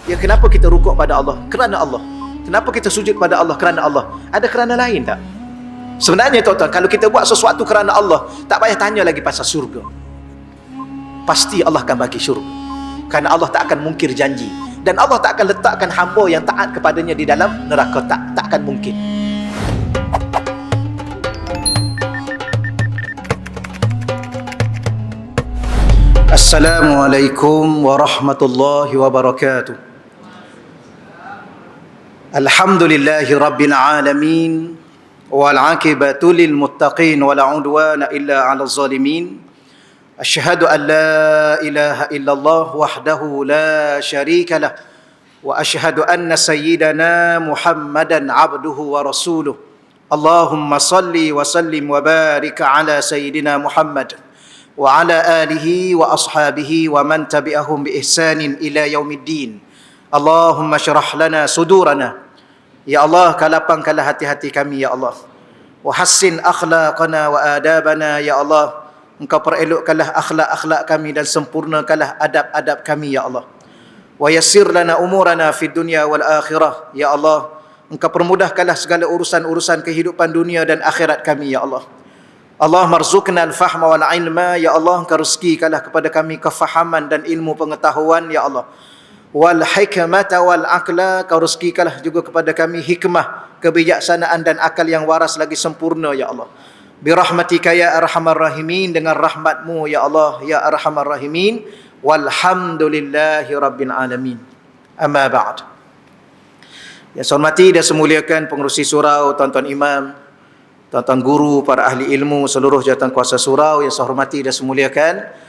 Ya, kenapa kita rukuk pada Allah? Kerana Allah. Kenapa kita sujud pada Allah? Kerana Allah. Ada kerana lain tak? Sebenarnya tuan-tuan, kalau kita buat sesuatu kerana Allah, tak payah tanya lagi pasal syurga. Pasti Allah akan bagi syurga. Kerana Allah tak akan mungkir janji. Dan Allah tak akan letakkan hamba yang taat kepadanya di dalam neraka. Tak akan mungkin. Assalamualaikum warahmatullahi wabarakatuh. Alhamdulillahi rabbil alamin, wal aqibatu lil muttaqin, wala udwana illa 'alal zalimin. Asyhadu an la ilaha illallah wahdahu la syarika lah, wa asyhadu anna sayyidana Muhammadan 'abduhu wa rasuluh. Allahumma salli wa sallim wa barik ala sayyidina Muhammad wa ala alihi wa ashabihi wa man tabi'ahum bi ihsanin ila yaumiddin. Allahumma syrah lana sudurana. Ya Allah, lapangkanlah hati-hati kami, ya Allah. Wa hassin akhlaqana wa adabana, ya Allah. Engkau perelokkanlah akhlak-akhlak kami dan sempurnakanlah adab-adab kami, ya Allah. Wa yassir lana umurana fid dunya wal akhirah, ya Allah. Engkau permudahkanlah segala urusan-urusan kehidupan dunia dan akhirat kami, ya Allah. Allah marzuqna al-fahma wal ilma, ya Allah. Engkau rezekikanlah kepada kami kefahaman dan ilmu pengetahuan, ya Allah. Wal hikmata wal aqla, kau rezekikanlah juga kepada kami hikmah, kebijaksanaan dan akal yang waras lagi sempurna, ya Allah. Birahmatika ya arhamar rahimin, dengan rahmatmu ya Allah ya arhamar rahimin. Walhamdulillahi rabbil alamin. Amma ba'd. Yang saya hormati dan semuliakan pengerusi surau, tuan-tuan imam, tuan-tuan guru, para ahli ilmu, seluruh jawatan kuasa surau yang saya hormati dan semuliakan,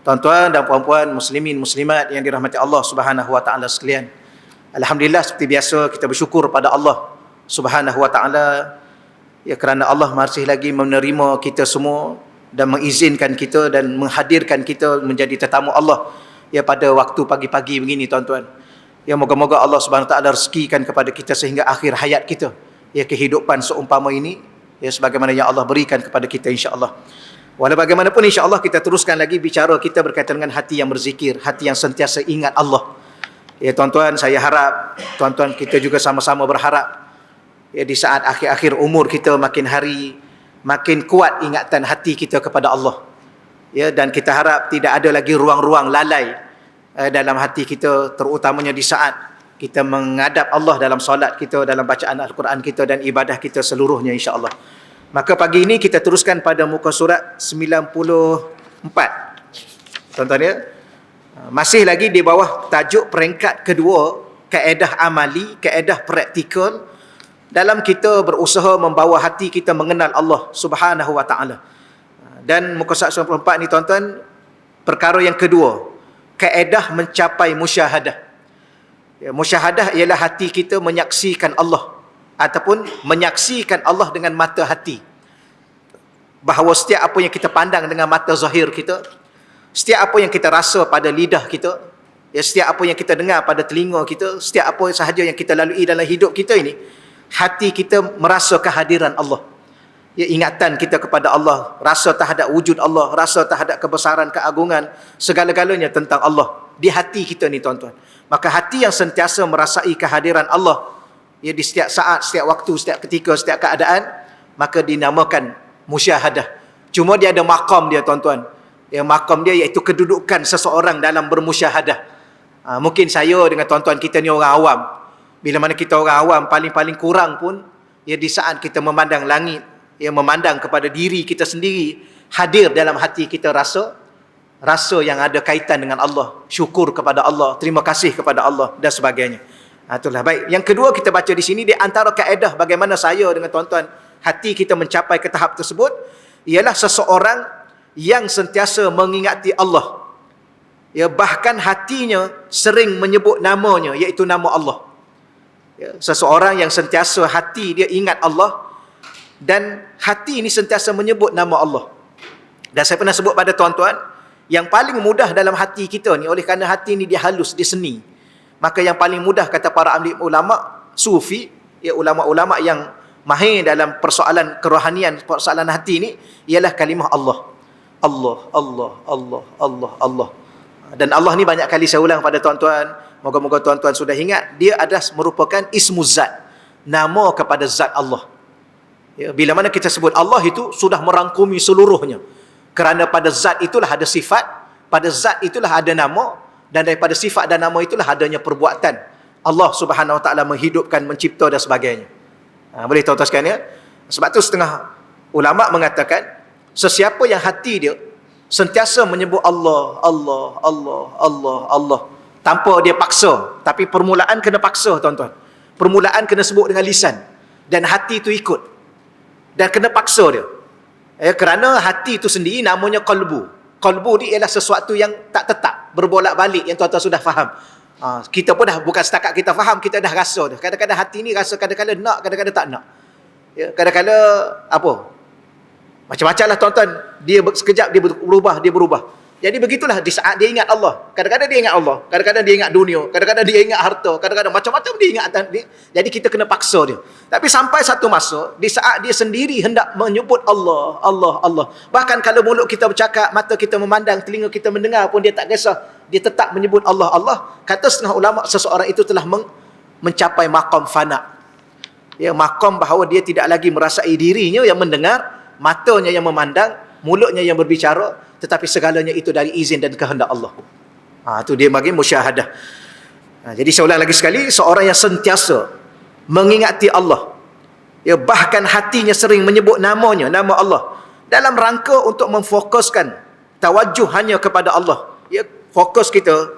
tuan-tuan dan puan-puan muslimin muslimat yang dirahmati Allah Subhanahu wa taala sekalian. Alhamdulillah, seperti biasa kita bersyukur pada Allah Subhanahu wa taala, ya, kerana Allah masih lagi menerima kita semua dan mengizinkan kita dan menghadirkan kita menjadi tetamu Allah, ya, pada waktu pagi-pagi begini, tuan-tuan. Ya, moga-moga Allah Subhanahu wa taala rezekikan kepada kita sehingga akhir hayat kita, ya, kehidupan seumpama ini, ya, sebagaimana yang Allah berikan kepada kita, insya-Allah. Walau bagaimanapun, insya-Allah kita teruskan lagi bicara kita berkaitan dengan hati yang berzikir, hati yang sentiasa ingat Allah. Ya, tuan-tuan, saya harap tuan-tuan kita juga sama-sama berharap, ya, di saat akhir-akhir umur kita makin hari makin kuat ingatan hati kita kepada Allah. Ya, dan kita harap tidak ada lagi ruang-ruang lalai dalam hati kita, terutamanya di saat kita menghadap Allah dalam solat kita, dalam bacaan Al-Quran kita dan ibadah kita seluruhnya, insya-Allah. Maka pagi ini kita teruskan pada muka surat 94. Tuan-tuan, ya, masih lagi di bawah tajuk peringkat kedua, kaedah amali, kaedah praktikal dalam kita berusaha membawa hati kita mengenal Allah Subhanahu wa taala. Dan muka surat 94 ni, tuan-tuan, perkara yang kedua, kaedah mencapai musyahadah. Ya, musyahadah ialah hati kita menyaksikan Allah ataupun menyaksikan Allah dengan mata hati. Bahawa setiap apa yang kita pandang dengan mata zahir kita, setiap apa yang kita rasa pada lidah kita, ya, setiap apa yang kita dengar pada telinga kita, setiap apa sahaja yang kita lalui dalam hidup kita ini, hati kita merasa kehadiran Allah. Ya, ingatan kita kepada Allah, rasa terhadap wujud Allah, rasa terhadap kebesaran, keagungan, segala-galanya tentang Allah di hati kita ni, tuan-tuan. Maka hati yang sentiasa merasai kehadiran Allah, ya, di setiap saat, setiap waktu, setiap ketika, setiap keadaan, maka dinamakan musyahadah. Cuma dia ada maqam dia, tuan-tuan. Ya, maqam dia iaitu kedudukan seseorang dalam bermusyahadah. Mungkin saya dengan tuan-tuan kita ni orang awam. Bila mana kita orang awam, paling-paling kurang pun, ya, di saat kita memandang langit, ya, memandang kepada diri kita sendiri, hadir dalam hati kita rasa yang ada kaitan dengan Allah, syukur kepada Allah, terima kasih kepada Allah dan sebagainya. Itulah. Baik, yang kedua kita baca di sini, di antara kaedah bagaimana saya dengan tuan-tuan hati kita mencapai ke tahap tersebut, ialah seseorang yang sentiasa mengingati Allah. Ya, bahkan hatinya sering menyebut namanya, iaitu nama Allah. Ya, seseorang yang sentiasa hati dia ingat Allah dan hati ini sentiasa menyebut nama Allah. Dan saya pernah sebut pada tuan-tuan, yang paling mudah dalam hati kita ni, oleh kerana hati ni dia halus, dia seni, maka yang paling mudah, kata para ahli ulama sufi, ya, ulama-ulama yang mahir dalam persoalan kerohanian, persoalan hati ni, ialah kalimah Allah. Allah, Allah, Allah, Allah, Allah. Dan Allah ni banyak kali saya ulang pada tuan-tuan, moga-moga tuan-tuan sudah ingat, dia adalah merupakan ismu zat, nama kepada zat Allah. Ya, bila mana kita sebut Allah itu sudah merangkumi seluruhnya. Kerana pada zat itulah ada sifat, pada zat itulah ada nama, dan daripada sifat dan nama itulah adanya perbuatan. Allah Subhanahu Wa Taala menghidupkan, mencipta dan sebagainya. Boleh tuan-tuan sekalian ya? Sebab tu setengah ulama mengatakan, sesiapa yang hati dia sentiasa menyebut Allah, Allah, Allah, Allah, Allah, tanpa dia paksa. Tapi permulaan kena paksa tuan-tuan. Permulaan kena sebut dengan lisan, dan hati tu ikut, dan kena paksa dia. Kerana hati itu sendiri namanya qalbu. Qalbu ni ialah sesuatu yang tak tetap, berbolak-balik, yang tuan-tuan sudah faham. Kita pun dah, bukan setakat kita faham, kita dah rasa dah. Kadang-kadang hati ni rasa kadang-kadang nak, kadang-kadang tak nak. Ya, kadang-kadang apa? Macam-macam lah tuan-tuan. Dia sekejap dia berubah, dia berubah. Jadi begitulah di saat dia ingat Allah. Kadang-kadang dia ingat Allah, kadang-kadang dia ingat dunia, kadang-kadang dia ingat harta, kadang-kadang macam-macam dia ingat dia. Jadi kita kena paksa dia. Tapi sampai satu masa, di saat dia sendiri hendak menyebut Allah, Allah, Allah. Bahkan kalau mulut kita bercakap, mata kita memandang, telinga kita mendengar pun dia tak kisah. Dia tetap menyebut Allah, Allah. Kata setengah ulama, seseorang itu telah mencapai maqam fana. Ya, maqam bahawa dia tidak lagi merasai dirinya yang mendengar, matanya yang memandang, mulutnya yang berbicara, tetapi segalanya itu dari izin dan kehendak Allah. Itu dia bagi musyahadah. Jadi saya ulang lagi sekali, seorang yang sentiasa mengingati Allah, ya, bahkan hatinya sering menyebut namanya, nama Allah, dalam rangka untuk memfokuskan tawajuh hanya kepada Allah. Ya, fokus kita,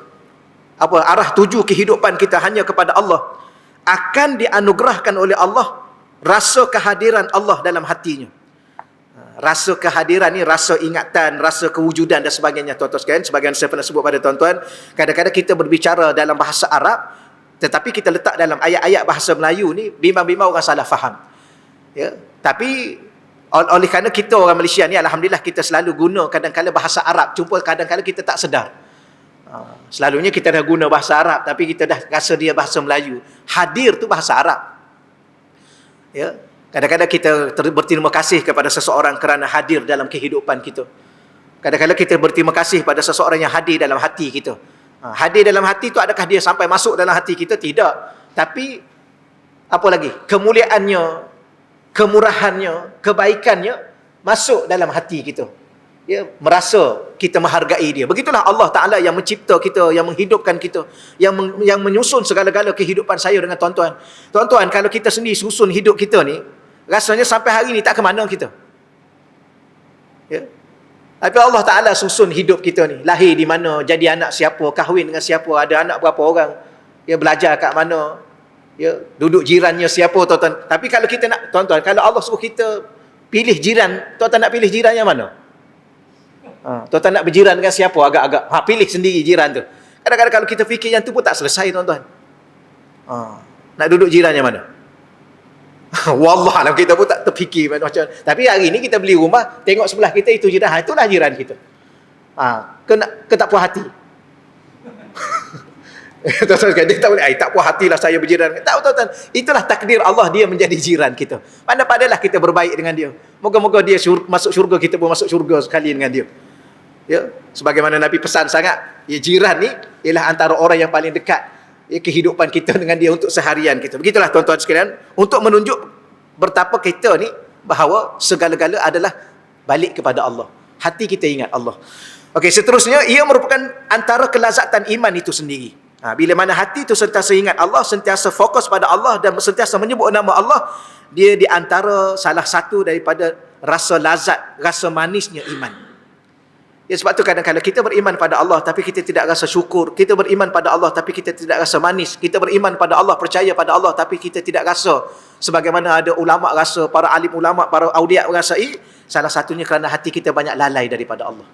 arah tuju kehidupan kita hanya kepada Allah, akan dianugerahkan oleh Allah rasa kehadiran Allah dalam hatinya. Rasa kehadiran ni, rasa ingatan, rasa kewujudan dan sebagainya tuan-tuan sekalian. Sebagian saya pernah sebut pada tuan-tuan, kadang-kadang kita berbicara dalam bahasa Arab, tetapi kita letak dalam ayat-ayat bahasa Melayu ni, bimbang-bimbang orang salah faham. Ya, tapi oleh kerana kita orang Malaysia ni, alhamdulillah kita selalu guna kadang-kadang bahasa Arab, cuma kadang-kadang kita tak sedar. Selalunya kita dah guna bahasa Arab, tapi kita dah rasa dia bahasa Melayu. Hadir tu bahasa Arab. Ya, kadang-kadang kita berterima kasih kepada seseorang kerana hadir dalam kehidupan kita. Kadang-kadang kita berterima kasih pada seseorang yang hadir dalam hati kita. Hadir dalam hati tu, adakah dia sampai masuk dalam hati kita? Tidak. Tapi apa lagi? Kemuliaannya, kemurahannya, kebaikannya masuk dalam hati kita. Ya, merasa kita menghargai dia. Begitulah Allah Ta'ala yang mencipta kita, yang menghidupkan kita, yang menyusun segala-gala kehidupan saya dengan tuan-tuan. Tuan-tuan, kalau kita sendiri susun hidup kita ni, rasanya sampai hari ni tak ke mana kita. Ya. Tapi Allah Ta'ala susun hidup kita ni. Lahir di mana, jadi anak siapa, kahwin dengan siapa, ada anak berapa orang, ya, belajar kat mana, ya, duduk jirannya siapa, tuan-tuan. Tapi kalau kita nak, tuan-tuan, kalau Allah suruh kita pilih jiran, tuan-tuan nak pilih jiran yang mana? Tuan-tuan nak berjiran dengan siapa agak-agak? Pilih sendiri jiran tu. Kadang-kadang kalau kita fikir yang tu pun tak selesai tuan-tuan. Nak duduk jiran yang mana? Wallahualam, kita pun tak terfikir macam. Tapi hari ni kita beli rumah, tengok sebelah kita itu jiran, itulah jiran kita. Ke tak puas hati? Tuan-tuan, dia tak boleh, tak puas hatilah saya berjiran. Tak, tuan-tuan, itulah takdir Allah, dia menjadi jiran kita. Pandai-pandailah kita berbaik dengan dia. Moga-moga dia masuk syurga, kita pun masuk syurga sekali dengan dia. Ya, sebagaimana Nabi pesan sangat, ya, jiran ni ialah antara orang yang paling dekat, ya, kehidupan kita dengan dia untuk seharian kita. Begitulah tuan-tuan sekalian, untuk menunjuk betapa kita ni bahawa segala-gala adalah balik kepada Allah. Hati kita ingat Allah. Okey, seterusnya, ia merupakan antara kelazatan iman itu sendiri. Bila mana hati itu sentiasa ingat Allah, sentiasa fokus pada Allah dan sentiasa menyebut nama Allah, dia di antara salah satu daripada rasa lazat, rasa manisnya iman. Ya, sebab tu kadang-kadang kita beriman pada Allah tapi kita tidak rasa syukur. Kita beriman pada Allah tapi kita tidak rasa manis. Kita beriman pada Allah, percaya pada Allah tapi kita tidak rasa sebagaimana ada ulama rasa, para alim ulama, para auliya merasai, salah satunya kerana hati kita banyak lalai daripada Allah.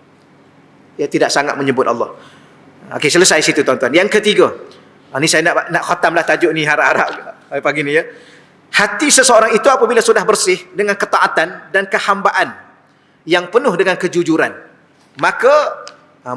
Ya, tidak sangat menyebut Allah. Okey, selesai situ tuan-tuan. Yang ketiga, ni saya nak khatamlah tajuk ni harap-harap pagi ni ya. Hati seseorang itu apabila sudah bersih dengan ketaatan dan kehambaan yang penuh dengan kejujuran, maka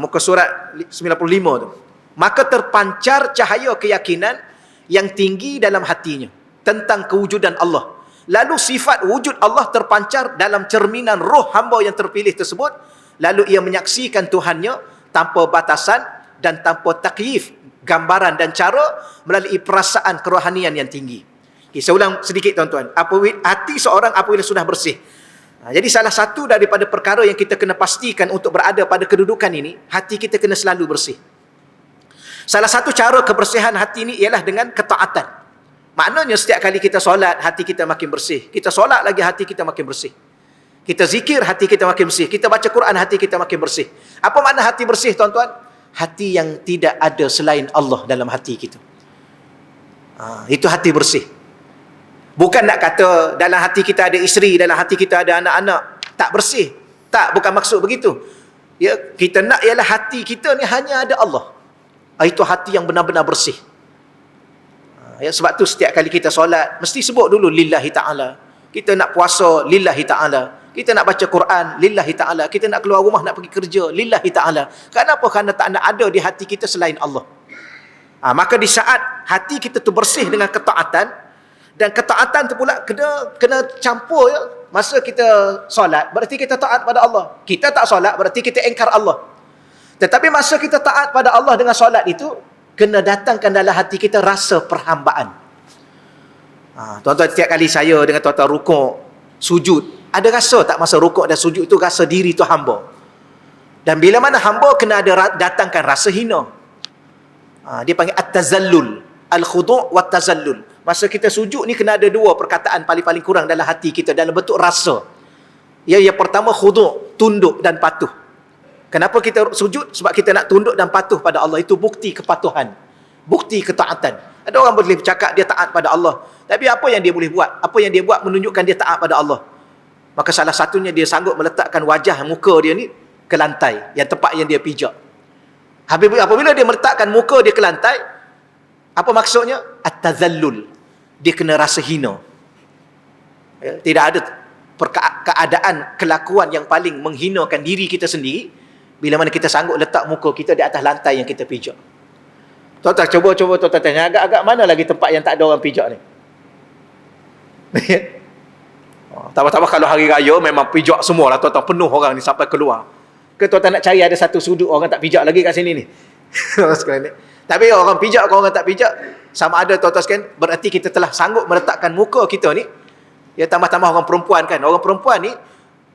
muka surat 95 tu, maka terpancar cahaya keyakinan yang tinggi dalam hatinya tentang kewujudan Allah. Lalu sifat wujud Allah terpancar dalam cerminan roh hamba yang terpilih tersebut. Lalu ia menyaksikan Tuhannya tanpa batasan dan tanpa takyif, gambaran dan cara, melalui perasaan kerohanian yang tinggi. Okay, saya ulang sedikit tuan-tuan. Hati seorang apabila sudah bersih. Jadi salah satu daripada perkara yang kita kena pastikan untuk berada pada kedudukan ini, hati kita kena selalu bersih. Salah satu cara kebersihan hati ini ialah dengan ketaatan. Maknanya setiap kali kita solat, hati kita makin bersih. Kita solat lagi, hati kita makin bersih. Kita zikir, hati kita makin bersih. Kita baca Quran, hati kita makin bersih. Apa makna hati bersih, tuan-tuan? Hati yang tidak ada selain Allah dalam hati kita. Itu hati bersih. Bukan nak kata dalam hati kita ada isteri, dalam hati kita ada anak-anak, tak bersih. Tak, bukan maksud begitu. Ya, kita nak ialah hati kita ni hanya ada Allah. Itu hati yang benar-benar bersih. Ya, sebab tu setiap kali kita solat, mesti sebut dulu lillahi ta'ala. Kita nak puasa, lillahi ta'ala. Kita nak baca Quran, lillahi ta'ala. Kita nak keluar rumah, nak pergi kerja, lillahi ta'ala. Kenapa? Kerana tak nak ada di hati kita selain Allah. Maka di saat hati kita tu bersih dengan ketaatan, dan ketaatan tu pula kena campur ya. Masa kita solat, berarti kita taat pada Allah. Kita tak solat, berarti kita engkar Allah. Tetapi masa kita taat pada Allah dengan solat itu, kena datangkan dalam hati kita rasa perhambaan. Tuan-tuan, setiap kali saya dengan tuan-tuan rukuk, sujud, ada rasa tak masa rukuk dan sujud itu rasa diri itu hamba? Dan bila mana hamba kena ada datangkan rasa hina. Dia panggil at-tazallul, al-khudu' wa tazallul. Masa kita sujud ni kena ada dua perkataan paling-paling kurang dalam hati kita dalam bentuk rasa. Yang pertama khudu', tunduk dan patuh. Kenapa kita sujud? Sebab kita nak tunduk dan patuh pada Allah. Itu bukti kepatuhan, bukti ketaatan. Ada orang boleh bercakap dia taat pada Allah, tapi apa yang dia boleh buat? Apa yang dia buat menunjukkan dia taat pada Allah? Maka salah satunya dia sanggup meletakkan wajah, muka dia ni ke lantai, yang tempat yang dia pijak. Apabila dia meletakkan muka dia ke lantai, apa maksudnya? At-tazallul. Dia kena rasa hina. Ya, tidak ada keadaan, kelakuan yang paling menghinakan diri kita sendiri bila mana kita sanggup letak muka kita di atas lantai yang kita pijak. Tuan-tuan, cuba tuan-tuan tanya, agak-agak mana lagi tempat yang tak ada orang pijak ni? Tambah-tambah kalau hari raya memang pijak semua lah tuan-tuan, penuh orang ni sampai keluar. Ke tuan-tuan nak cari ada satu sudut orang tak pijak lagi kat sini ni? Tapi orang pijak, orang tak pijak, sama ada tuan-tuan sekalian, berarti kita telah sanggup meletakkan muka kita ni. Ya, tambah-tambah orang perempuan kan. Orang perempuan ni,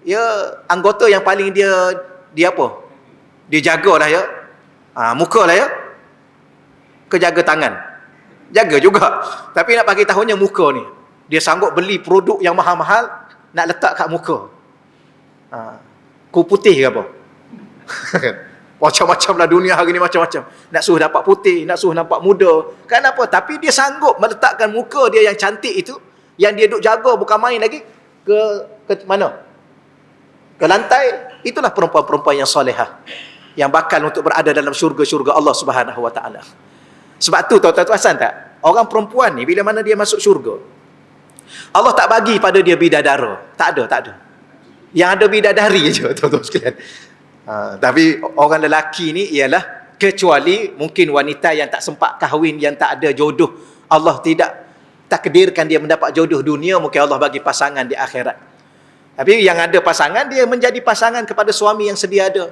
ya, anggota yang paling dia apa? Dia jagalah ya. Muka lah ya. Kejaga tangan. Jaga juga. Tapi nak bagi tahunya muka ni. Dia sanggup beli produk yang mahal-mahal, nak letak kat muka. Kuh putih ke apa? Macam-macam lah dunia hari ni, macam-macam. Nak suruh dapat putih, nak suruh nampak muda. Kenapa? Tapi dia sanggup meletakkan muka dia yang cantik itu, yang dia duk jaga bukan main lagi, ke mana? Ke lantai. Itulah perempuan-perempuan yang solehah, yang bakal untuk berada dalam syurga-syurga Allah Subhanahu Wa Taala. Sebab tu tuan-tuan perasan tak? Orang perempuan ni bila mana dia masuk syurga, Allah tak bagi pada dia bidadara. Tak ada. Yang ada bidadari je tuan-tuan sekalian. Tapi orang lelaki ni ialah, kecuali mungkin wanita yang tak sempat kahwin, yang tak ada jodoh, Allah tidak takdirkan dia mendapat jodoh dunia, mungkin Allah bagi pasangan di akhirat. Tapi yang ada pasangan, dia menjadi pasangan kepada suami yang sedia ada.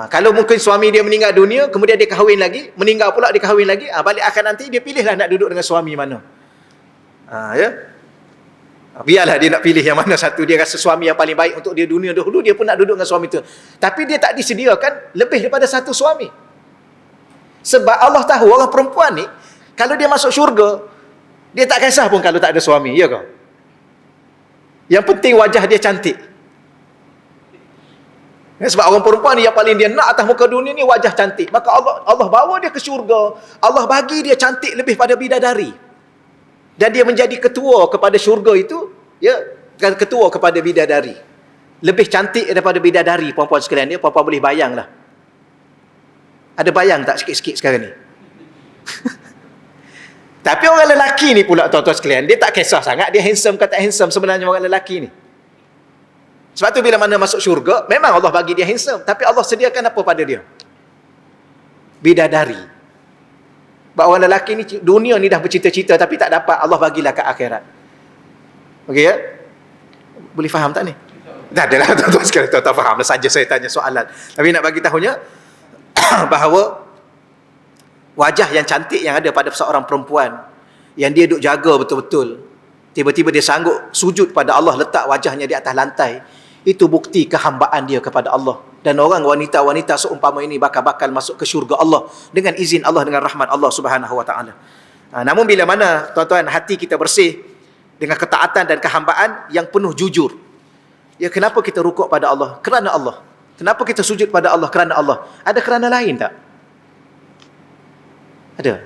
Kalau mungkin suami dia meninggal dunia, kemudian dia kahwin lagi, meninggal pula dia kahwin lagi, balik akan nanti dia pilihlah nak duduk dengan suami mana. Ya. Biarlah dia nak pilih yang mana satu, dia rasa suami yang paling baik untuk dia dunia dahulu, dia pun nak duduk dengan suami itu. Tapi dia tak disediakan lebih daripada satu suami. Sebab Allah tahu orang perempuan ni, kalau dia masuk syurga, dia tak kisah pun kalau tak ada suami, ya kau? Yang penting wajah dia cantik. Sebab orang perempuan ni yang paling dia nak atas muka dunia ni wajah cantik. Maka Allah bawa dia ke syurga, Allah bagi dia cantik lebih pada bidadari. Dan dia menjadi ketua kepada syurga itu, ya, ketua kepada bidadari. Lebih cantik daripada bidadari, puan-puan sekalian. Puan-puan boleh bayanglah. Ada bayang tak sikit-sikit sekarang ni? Tapi orang lelaki ni pula tuan-tuan sekalian, dia tak kisah sangat dia handsome ke tak handsome sebenarnya orang lelaki ni. Sebab tu bila mana masuk syurga, memang Allah bagi dia handsome, tapi Allah sediakan apa pada dia? Bidadari. Sebab orang lelaki ni, dunia ni dah bercita-cita tapi tak dapat, Allah bagilah ke akhirat. Okey ya? Boleh faham tak ni? Tak adalah tuan-tuan sekalian, tuan-tuan faham lah saja saya tanya soalan. Tapi nak bagi tahunya, bahawa wajah yang cantik yang ada pada seorang perempuan, yang dia duk jaga betul-betul, tiba-tiba dia sanggup sujud pada Allah, letak wajahnya di atas lantai, itu bukti kehambaan dia kepada Allah. Dan orang wanita-wanita seumpama ini bakal masuk ke syurga Allah dengan izin Allah, dengan rahmat Allah Subhanahu wa taala. Namun bila mana tuan-tuan hati kita bersih dengan ketaatan dan kehambaan yang penuh jujur, ya, kenapa kita rukuk pada Allah? Kerana Allah. Kenapa kita sujud pada Allah? Kerana Allah. Ada kerana lain tak? Ada.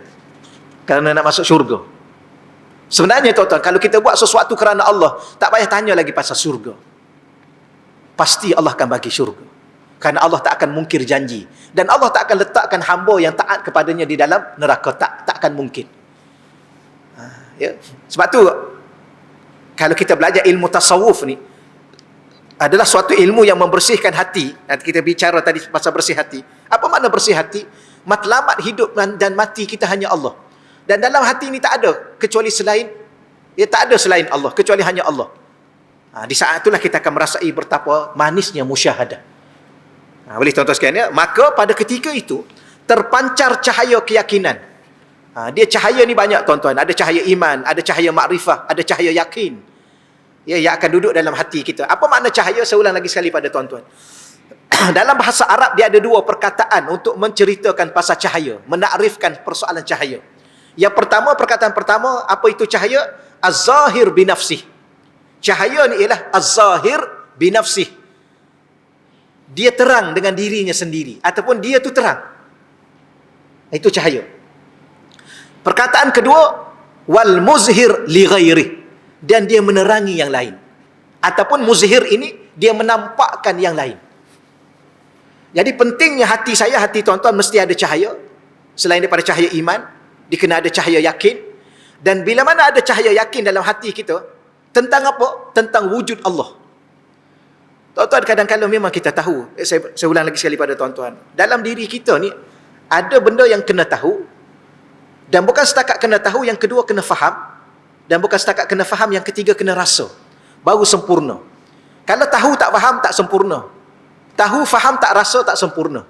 Kerana nak masuk syurga. Sebenarnya tuan-tuan, kalau kita buat sesuatu kerana Allah, tak payah tanya lagi pasal syurga. Pasti Allah akan bagi syurga. Kerana Allah tak akan mungkir janji. Dan Allah tak akan letakkan hamba yang taat kepadanya di dalam neraka. Tak akan mungkin. Ya. Sebab tu, kalau kita belajar ilmu tasawuf ni, adalah suatu ilmu yang membersihkan hati. Nanti kita bicara tadi pasal bersih hati. Apa makna bersih hati? Matlamat hidup dan mati kita hanya Allah. Dan dalam hati ini tak ada kecuali selain, ya, tak ada selain Allah, kecuali hanya Allah. Di saat itulah kita akan merasai betapa manisnya musyahadah. Boleh tuan-tuan sekalian, ya? Maka pada ketika itu terpancar cahaya keyakinan. Dia cahaya ni banyak tuan-tuan. Ada cahaya iman, ada cahaya makrifah, ada cahaya yakin. Ya, yang akan duduk dalam hati kita. Apa makna cahaya? Saya ulang lagi sekali pada tuan-tuan. Dalam bahasa Arab dia ada dua perkataan untuk menceritakan pasal cahaya, menakrifkan persoalan cahaya. Yang pertama, perkataan pertama, apa itu cahaya? Az-zahir binafsih. Cahaya ni ialah az-zahir binafsih. Dia terang dengan dirinya sendiri, ataupun dia tu terang. Itu cahaya. Perkataan kedua, wal muzhir li ghairi. Dan dia menerangi yang lain. Ataupun muzhir ini, dia menampakkan yang lain. Jadi pentingnya hati saya, hati tuan-tuan mesti ada cahaya. Selain daripada cahaya iman, dia kena ada cahaya yakin. Dan bila mana ada cahaya yakin dalam hati kita, tentang apa? Tentang wujud Allah. Tuan-tuan, kadang-kadang memang kita tahu, saya ulang lagi sekali pada tuan-tuan, dalam diri kita ni, ada benda yang kena tahu, dan bukan setakat kena tahu, yang kedua kena faham. Dan bukan setakat kena faham, yang ketiga kena rasa. Baru sempurna. Kalau tahu tak faham, tak sempurna. Tahu, faham, tak rasa, tak sempurna.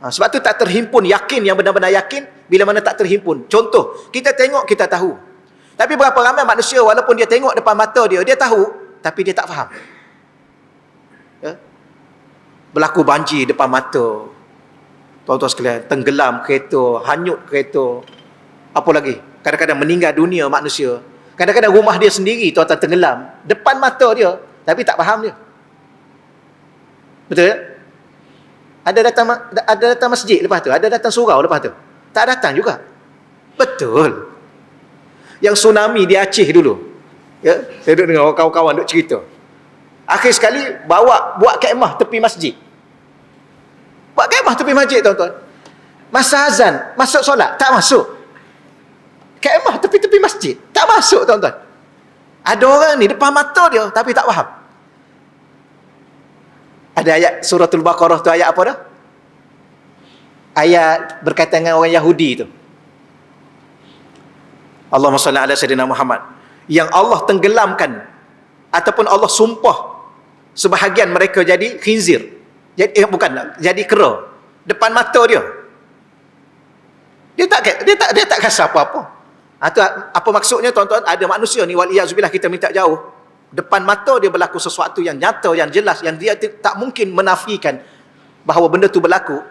Sebab tu tak terhimpun yakin, yang benar-benar yakin, bila mana tak terhimpun. Contoh, kita tengok, kita tahu. Tapi berapa ramai manusia, walaupun dia tengok depan mata dia tahu, tapi dia tak faham. Ya? Berlaku banjir depan mata. Tuan-tuan sekalian, tenggelam kereta, hanyut kereta. Apa lagi? Kadang-kadang meninggal dunia manusia. Kadang-kadang rumah dia sendiri tuan-tuan tenggelam depan mata dia, tapi tak faham dia. Betul tak? Ada datang masjid lepas tu, ada datang surau lepas tu, tak datang juga. Betul. Yang tsunami di Aceh dulu, ya, saya duduk dengan kawan-kawan duk cerita. Akhir sekali buat kemah tepi masjid. Buat kemah tepi masjid tuan-tuan. Masa azan, masuk solat, tak masuk. Kemah tepi-tepi masjid, tak masuk tuan-tuan. Ada orang ni depan mata dia, tapi tak faham. Ada ayat suratul Baqarah tu, ayat apa dah? Ayat berkaitan dengan orang Yahudi tu. Allahumma salli ala sayyidina Muhammad. Yang Allah tenggelamkan, ataupun Allah sumpah sebahagian mereka jadi khinzir. Jadi kera depan mata dia. Dia tak rasa apa-apa. Apa maksudnya tuan-tuan? Ada manusia ni, waliyazubillah, kita minta jauh, depan mata dia berlaku sesuatu yang nyata, yang jelas, yang dia tak mungkin menafikan bahawa benda tu berlaku.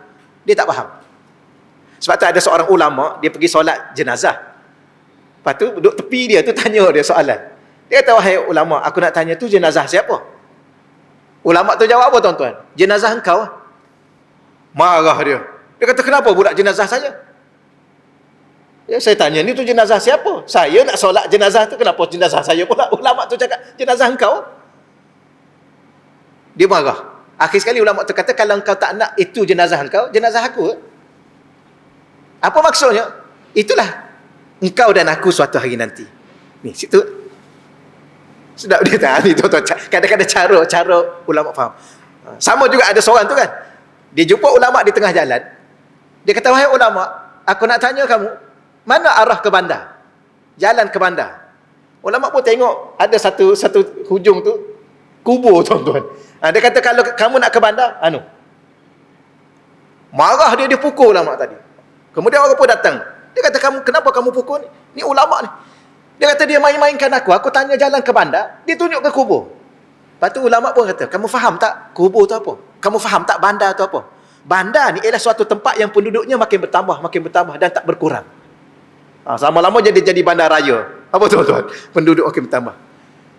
Dia tak faham. Sebab tu ada seorang ulama, dia pergi solat jenazah. Lepas tu duduk tepi dia tu, tanya dia soalan. Dia kata, wahai ulama, aku nak tanya tu jenazah siapa? Ulama tu jawab apa tuan-tuan? Jenazah engkau. Marah dia. Dia kata, kenapa budak jenazah saja? Ya, saya tanya, ni tu jenazah siapa? Saya nak solat jenazah tu, kenapa jenazah saya pula? Ulama tu cakap, jenazah engkau. Dia marah. Akhir sekali ulama tu kata, kalau engkau tak nak itu jenazah engkau, jenazah aku. Apa maksudnya? Itulah engkau dan aku suatu hari nanti. Ni, situ. Sedap dia tak? Ni tuan-tuan. Kadang-kadang cara ulama faham. Sama juga ada seorang tu kan. Dia jumpa ulama di tengah jalan. Dia kata, wahai ulama, aku nak tanya kamu, mana arah ke bandar? Jalan ke bandar. Ulama pun tengok ada satu hujung tu kubur tuan-tuan. Dia kata, kalau kamu nak ke bandar, Marah dia pukul ulama tadi. Kemudian orang pun datang. Dia kata, kenapa kamu pukul ni? Ni ulama ni. Dia kata dia main-mainkan aku. Aku tanya jalan ke bandar, dia tunjuk ke kubur. Lepas tu ulama pun kata, kamu faham tak kubur tu apa? Kamu faham tak bandar tu apa? Bandar ni ialah suatu tempat yang penduduknya makin bertambah dan tak berkurang. Lama-lama jadi bandar raya. Apa tuan-tuan? Penduduk makin bertambah.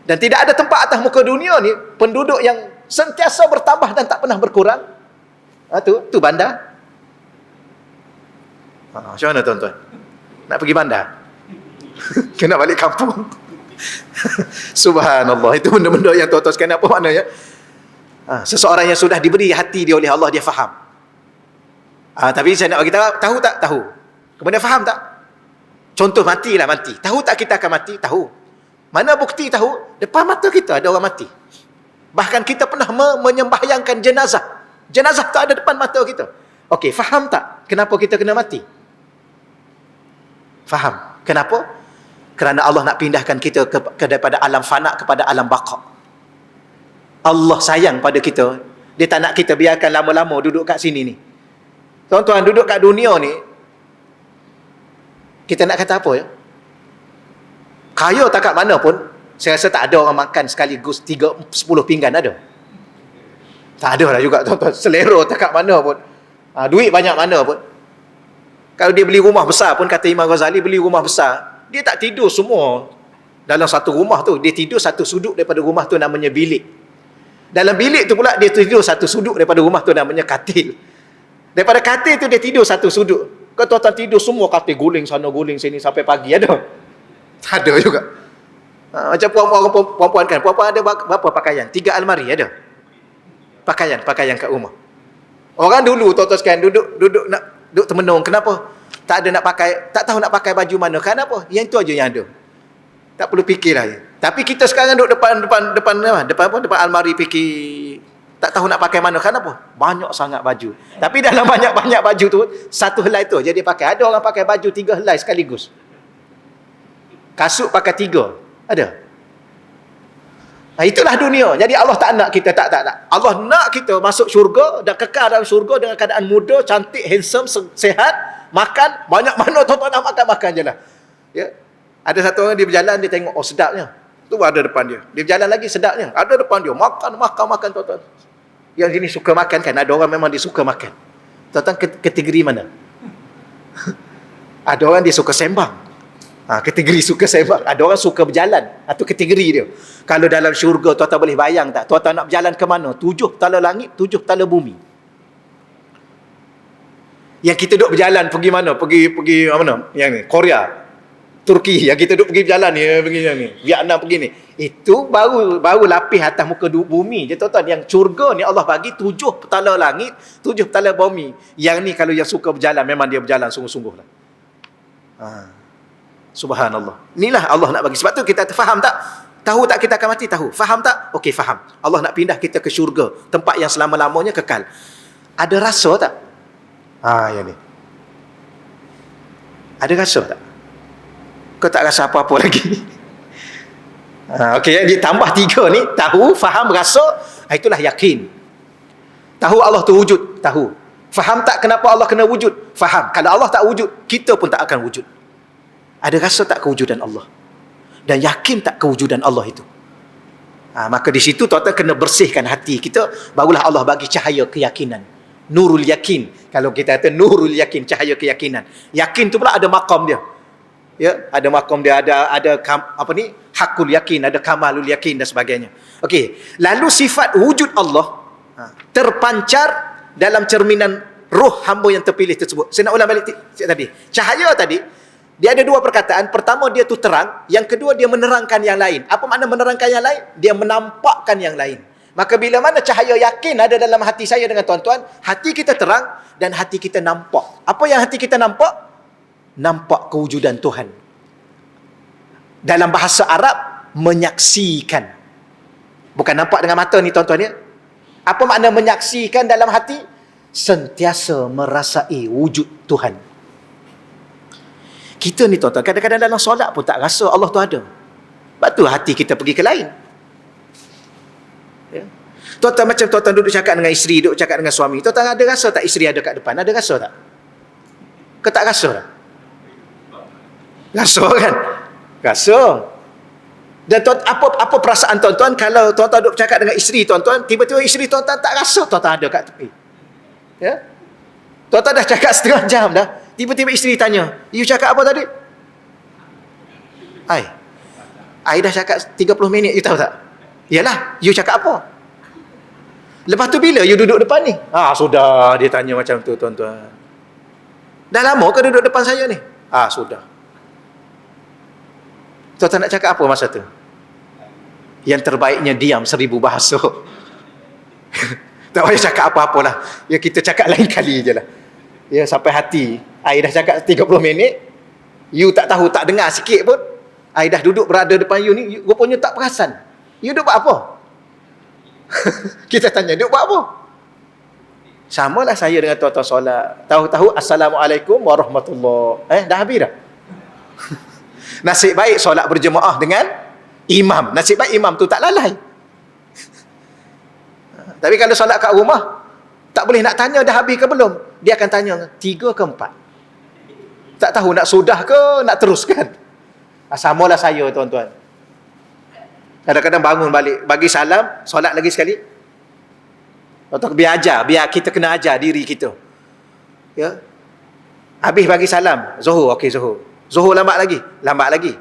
Dan tidak ada tempat atas muka dunia ni penduduk yang sentiasa bertambah dan tak pernah berkurang. Tu bandar. Macam mana tuan-tuan? Nak pergi bandar? Kena balik kampung. Subhanallah. Itu benda-benda yang tuan-tuan sekalian, apa maknanya? Seseorang yang sudah diberi hati dia oleh Allah, dia faham. Tapi saya nak bagi tahu tak? Tahu. Kemudian faham tak? Contoh, mati. Tahu tak kita akan mati? Tahu. Mana bukti tahu? Depan mata kita ada orang mati. Bahkan kita pernah menyembahyangkan jenazah. Jenazah tu ada depan mata kita. Okey, faham tak kenapa kita kena mati? Faham. Kenapa? Kerana Allah nak pindahkan kita daripada alam fana kepada alam baqa. Allah sayang pada kita. Dia tak nak kita biarkan lama-lama duduk kat sini ni. Tuan-tuan, duduk kat dunia ni, kita nak kata apa ya? Kaya tak kat mana pun, saya rasa tak ada orang makan sekaligus 10 pinggan, ada? Tak ada lah juga, tuan-tuan. Selera tak kat mana pun. Duit banyak mana pun. Kalau dia beli rumah besar pun, kata Imam Ghazali, beli rumah besar, dia tak tidur semua dalam satu rumah tu. Dia tidur satu sudut daripada rumah tu, namanya bilik. Dalam bilik tu pula dia tidur satu sudut daripada rumah tu, namanya katil. Daripada katil tu dia tidur satu sudut. Kalau tuan-tuan tidur semua katil, guling sana guling sini sampai pagi, ada? Tak ada juga. Macam perempuan kan, perempuan ada berapa pakaian? 3 almari ada? Pakaian kat rumah. Orang dulu tuan-tuan sekalian duduk termenung. Kenapa? Tak ada nak pakai, tak tahu nak pakai baju mana. Kenapa? Yang itu aja yang ada. Tak perlu fikir lah. Tapi kita sekarang duduk depan almari fikir, tak tahu nak pakai mana. Kenapa? Banyak sangat baju. Tapi dalam banyak baju tu, satu helai tu jadi pakai. Ada orang pakai baju 3 helai sekaligus. Kasut pakai 3. Ada. Itulah dunia. Jadi Allah tak nak kita, tak. Allah nak kita masuk syurga dan kekal dalam syurga dengan keadaan muda, cantik, handsome, sehat, makan, banyak mana tuan-tuan nak makan je lah. Ya. Ada satu orang dia berjalan, dia tengok, oh sedapnya. Tu ada depan dia. Dia berjalan lagi, sedapnya. Ada depan dia. Makan tuan-tuan. Yang ini suka makan kan? Ada orang memang dia suka makan. Tuan-tuan kategori mana? Ada orang dia suka sembang. Kategori suka sembang. Ada orang suka berjalan. Itu kategori dia. Kalau dalam syurga, tuan-tuan boleh bayang tak? Tuan-tuan nak berjalan ke mana? 7 tala langit, 7 tala bumi. Yang kita duduk berjalan pergi mana? Pergi mana? Yang ni, Korea, Turki. Yang kita duduk pergi berjalan ni, pergi ni, Vietnam pergi ni. Itu baru lapis atas muka bumi je, tuan-tuan. Yang syurga ni Allah bagi 7 tala langit, 7 tala bumi. Yang ni kalau yang suka berjalan, memang dia berjalan sungguh-sungguh lah. Subhanallah. Inilah Allah nak bagi. Sebab tu kita faham tak? Tahu tak kita akan mati? Tahu. Faham tak? Okey, faham. Allah nak pindah kita ke syurga, tempat yang selama-lamanya kekal. Ada rasa tak? Yang ni. Ada rasa tak? Kau tak rasa apa-apa lagi? Okey, ditambah 3 ni, tahu, faham, rasa, itulah yakin. Tahu Allah tu wujud, tahu. Faham tak kenapa Allah kena wujud? Faham. Kalau Allah tak wujud, kita pun tak akan wujud. Ada rasa tak kewujudan Allah? Dan yakin tak kewujudan Allah itu? Maka di situ tuan-tuan kena bersihkan hati kita, barulah Allah bagi cahaya keyakinan. Nurul yakin. Kalau kita kata nurul yakin, cahaya keyakinan. Yakin tu pula ada maqam dia. Ya, ada maqam dia, ada hakul yakin, ada kamalul yakin dan sebagainya. Okey, lalu sifat wujud Allah terpancar dalam cerminan roh hamba yang terpilih tersebut. Saya nak ulang balik tadi. Cahaya tadi, dia ada 2 perkataan. Pertama, dia tu terang. Yang kedua, dia menerangkan yang lain. Apa makna menerangkan yang lain? Dia menampakkan yang lain. Maka bila mana cahaya yakin ada dalam hati saya dengan tuan-tuan, hati kita terang dan hati kita nampak. Apa yang hati kita nampak? Nampak kewujudan Tuhan. Dalam bahasa Arab, menyaksikan. Bukan nampak dengan mata ni tuan-tuan ya. Apa makna menyaksikan dalam hati? Sentiasa merasai wujud Tuhan. Kita ni tuan-tuan, kadang-kadang dalam solat pun tak rasa Allah tu ada. Sebab tu hati kita pergi ke lain. Ya. Tuan-tuan macam tuan-tuan duduk cakap dengan isteri, duduk cakap dengan suami, tuan-tuan ada rasa tak isteri ada kat depan? Ada rasa tak? Kau tak rasa tak? Rasa kan? Rasa. Dan apa perasaan tuan-tuan kalau tuan-tuan duduk cakap dengan isteri tuan-tuan, tiba-tiba isteri tuan-tuan tak rasa tuan-tuan ada kat tepi? Ya? Tuan-tuan dah cakap setengah jam dah, tiba-tiba isteri tanya, you cakap apa tadi? I dah cakap 30 minit, you tahu tak? Yalah, you cakap apa? Lepas tu bila you duduk depan ni? Sudah, dia tanya macam tu tuan-tuan. Dah lama ke duduk depan saya ni? Sudah. Tuan-tuan nak cakap apa masa tu? Yang terbaiknya diam 1000 bahasa. Tak payah cakap apa-apalah. Ya, kita cakap lain kali je lah. Ya, sampai hati. I dah cakap 30 minit. You tak tahu, tak dengar sikit pun. I dah duduk berada depan you ni. You rupanya tak perasan. You duduk buat apa? Kita tanya, duduk buat apa? Samalah saya dengan tuan-tuan solat. Tahu-tahu, Assalamualaikum warahmatullahi. Dah habis dah? Nasib baik solat berjemaah dengan imam. Nasib baik imam tu tak lalai. Tapi kalau solat kat rumah, tak boleh nak tanya dah habis ke belum. Dia akan tanya 3 ke 4. Tak tahu nak sudah ke nak teruskan. Samalah saya tuan-tuan. Kadang-kadang bangun balik, bagi salam, solat lagi sekali. Tuan-tuan biar ajar, biar kita kena ajar diri kita. Ya. Habis bagi salam, Zuhur, okey Zuhur. Zuhur lambat lagi.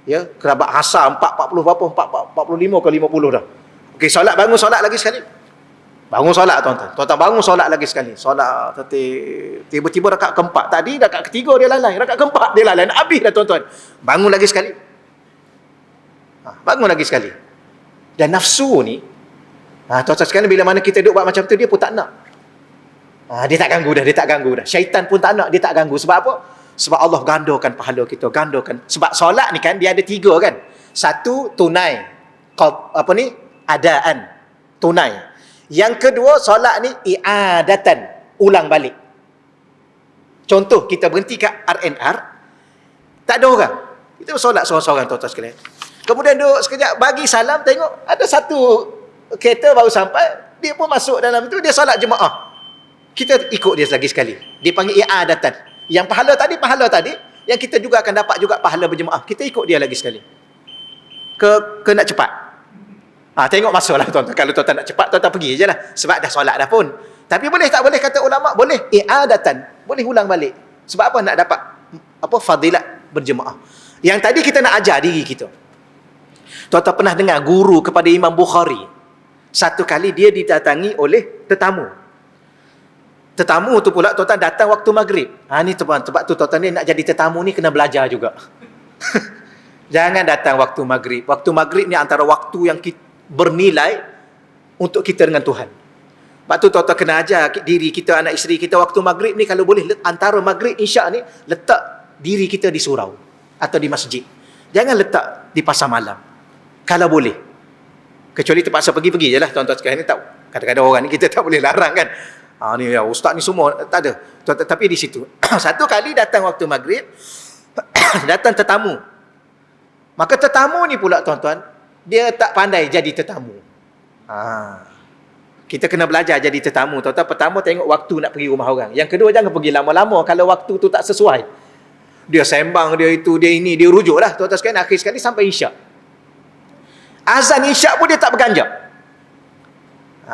Ya, kerabat asar 4.40 berapa? 4.45 ke 50 dah. Okey, solat, bangun solat lagi sekali. Bangun solat tuan-tuan. Tuan-tuan bangun solat lagi sekali. Solat tiba-tiba rakaat keempat. Tadi rakaat ketiga dia lalai, rakaat keempat dia lalai. Nak habis dah tuan-tuan. Bangun lagi sekali. Bangun lagi sekali. Dan nafsu ni, tuan-tuan sekalian, bila mana kita duduk buat macam tu, dia pun tak nak. Dia tak ganggu dah. Syaitan pun tak nak, dia tak ganggu. Sebab apa? Sebab Allah gandakan pahala kita, gandakan. Sebab solat ni kan, dia ada 3 kan. Satu, tunai. Adaan. Tunai. Yang kedua, solat ni i'adatan. Ulang balik. Contoh, kita berhenti kat R&R, tak ada orang. Kita solat seorang-seorang tuan-tuan sekalian. Kemudian duduk sekejap, bagi salam, tengok ada satu kereta baru sampai, dia pun masuk dalam itu, dia solat jemaah. Kita ikut dia lagi sekali. Dia panggil i'adatan. Yang pahala tadi, yang kita juga akan dapat juga pahala berjemaah. Kita ikut dia lagi sekali. Ke nak cepat. Tengok masuklah tuan-tuan. Kalau tuan-tuan nak cepat, tuan-tuan pergi je lah. Sebab dah solat dah pun. Tapi boleh tak boleh kata ulama? Boleh. I'adatan. Boleh ulang balik. Sebab apa? Nak dapat fadilat berjemaah. Yang tadi kita nak ajar diri kita. Tuan-tuan pernah dengar guru kepada Imam Bukhari. Satu kali dia didatangi oleh tetamu. Tetamu tu pula tuan-tuan datang waktu maghrib. Ni tuan-tuan, sebab tu tuan-tuan ni nak jadi tetamu ni kena belajar juga. Jangan datang waktu maghrib. Waktu maghrib ni antara waktu yang bernilai untuk kita dengan Tuhan. Sebab tu tuan-tuan kena ajar diri kita, anak isteri kita, waktu maghrib ni kalau boleh, antara maghrib isyak ni, letak diri kita di surau atau di masjid. Jangan letak di pasar malam. Kalau boleh. Kecuali terpaksa pergi-pergi je lah tuan-tuan sekalian ni. Kadang-kadang orang ni kita tak boleh larang kan. Ni ya, ustaz ni semua tak ada. Tapi di situ. Satu kali datang waktu maghrib, datang tetamu. Maka tetamu ni pula tuan-tuan, dia tak pandai jadi tetamu. Kita kena belajar jadi tetamu. Tuan-tuan, pertama tengok waktu nak pergi rumah orang. Yang kedua, jangan pergi lama-lama kalau waktu tu tak sesuai. Dia sembang, dia itu, dia ini, dia rujuk lah. Tuan-tuan sekalian, akhir sekali sampai isyak. Azan isyak pun dia tak berganjak.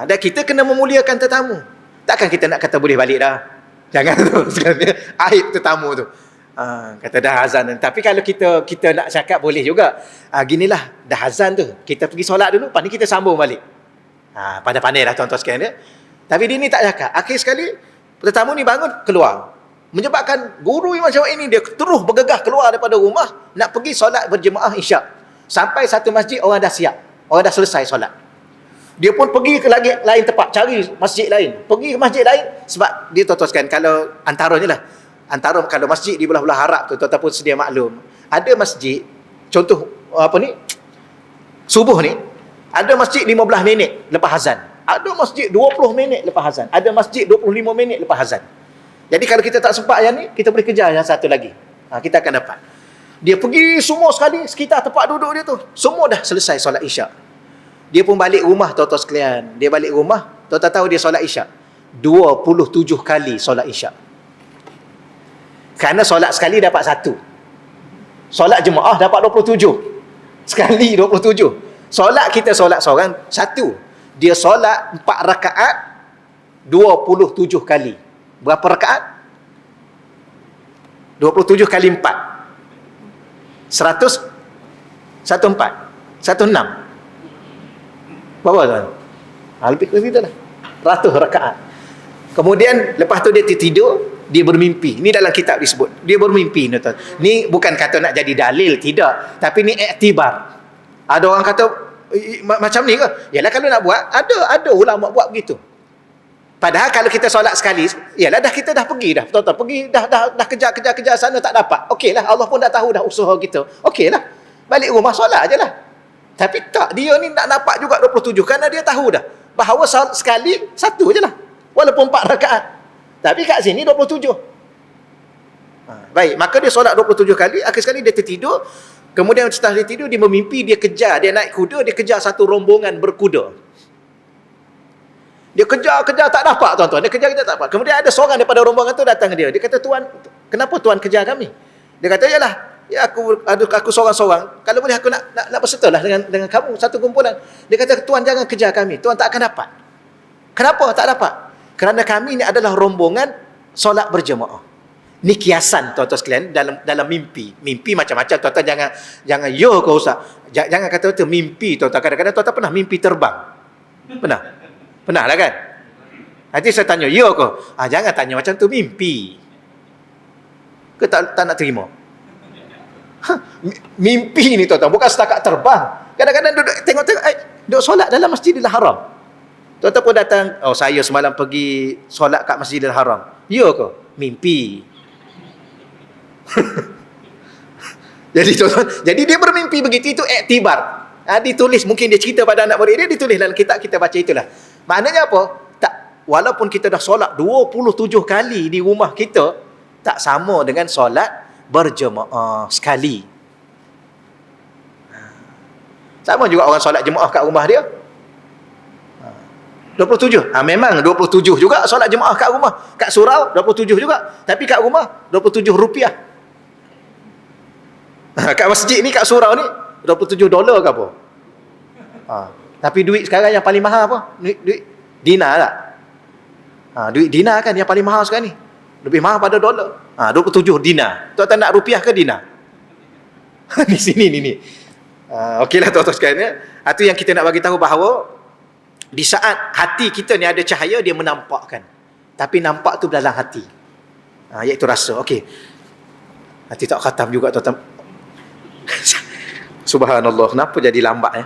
Dan kita kena memuliakan tetamu. Takkan kita nak kata boleh balik dah. Jangan tu. Aib tetamu tu. Kata dah azan. Tapi kalau kita nak cakap boleh juga. Ginilah, dah azan tu. Kita pergi solat dulu, lepas ni kita sambung balik. Pandai-pandai dah tuan-tuan sekalian. Tapi dia ni tak cakap. Akhir sekali, tetamu ni bangun, keluar. Menyebabkan guru yang macam ini, dia terus bergegah keluar daripada rumah, nak pergi solat berjemaah isyak. Sampai satu masjid, orang dah siap. Orang dah selesai solat. Dia pun pergi ke lagi lain tempat, cari masjid lain. Pergi ke masjid lain, sebab dia tuan-tuan sekalian, kalau antaranya lah, kalau masjid di belah-belah Arab tu, tuan-tuan pun sedia maklum. Ada masjid, contoh subuh ni, ada masjid 15 minit lepas azan. Ada masjid 20 minit lepas azan. Ada masjid 25 minit lepas azan. Jadi kalau kita tak sempat yang ni, kita boleh kejar yang satu lagi. Kita akan dapat. Dia pergi semua sekali, sekitar tempat duduk dia tu, semua dah selesai solat isyak. Dia pun balik rumah, tuan-tuan sekalian. Dia balik rumah, tuan-tuan tahu dia solat isyak. 27 kali solat isyak. Kerana solat sekali dapat 1. Solat jemaah dapat 27. Sekali 27. Solat kita solat seorang 1. Dia solat 4 rakaat 27 kali. Berapa rakaat? 27 kali 4. 100 14 16. Berapa tuan? Lebih kurang itu lah. 100 rakaat. Kemudian lepas tu dia tertidur, dia bermimpi. Ni dalam kitab disebut. Dia bermimpi, tuan. Ni bukan kata nak jadi dalil, tidak. Tapi ni iktibar. Ada orang kata macam ni ke? Yalah, kalau nak buat, ada ulama buat begitu. Padahal kalau kita solat sekali, yalah kita dah pergi dah. Tuan-tuan pergi dah kejar sana tak dapat. Okeylah, Allah pun dah tahu dah usaha kita. Okeylah. Balik rumah solat ajalah. Tapi tak, dia ni nak dapat juga 27 kerana dia tahu dah bahawa sekali 1 je lah. Walaupun 4 rakaat. Tapi kat sini 27. Baik, maka dia solat 27 kali, akhir sekali dia tertidur. Kemudian setelah dia tidur, dia memimpi, dia kejar, dia naik kuda, dia kejar satu rombongan berkuda. Dia kejar tak dapat, tuan-tuan. Dia kejar tak dapat. Kemudian ada seorang daripada rombongan tu datang ke dia. Dia kata, "Tuan, kenapa tuan kejar kami?" Dia kata, "Yalah, ya aku seorang-seorang. Kalau boleh aku nak bersertalah dengan kamu satu kumpulan." Dia kata, "Tuan jangan kejar kami. Tuan tak akan dapat." Kenapa tak dapat? Kerana kami ni adalah rombongan solat berjemaah. Ni kiasan, tuan-tuan sekalian, dalam mimpi. Mimpi macam-macam, tuan-tuan jangan yo kau Ustaz. Jangan kata tu mimpi, tuan-tuan. Kadang-kadang tuan-tuan pernah mimpi terbang. Pernah lah kan? Nanti saya tanya, yo kau. Jangan tanya macam tu, mimpi. Ke tak nak terima? Mimpi ni, tuan-tuan, bukan setakat terbang. Kadang-kadang tengok duduk solat dalam Masjidil Haram. Tuan-tuan pun datang, saya semalam pergi solat kat Masjidil Haram. Ya ke? Mimpi. Jadi dia bermimpi begitu, itu iktibar. Ditulis, mungkin dia cerita pada anak murid dia, ditulis dalam kitab, kita baca itulah. Maknanya apa? Walaupun kita dah solat 27 kali di rumah kita, tak sama dengan solat berjemaah sekali. Sama juga orang solat jemaah kat rumah dia. 27. Memang 27 juga solat jemaah kat rumah. Kat surau 27 juga. Tapi kat rumah 27 rupiah. Kat masjid ni, kat surau ni $27 ke apa? Tapi duit sekarang yang paling mahal apa? Duit dinar tak? Duit dinar kan yang paling mahal sekarang ni. Lebih mahal pada dolar. 27 dinar. Tuan-tuan nak rupiah ke dinar? Di sini ni. Okeylah tuan-tuan sekalian. Itu yang kita nak bagi tahu bahawa di saat hati kita ni ada cahaya, dia menampakkan. Tapi nampak tu dalam hati. Iaitu rasa. Okey. Nanti tak khatam juga tuan-tuan. Subhanallah, kenapa jadi lambat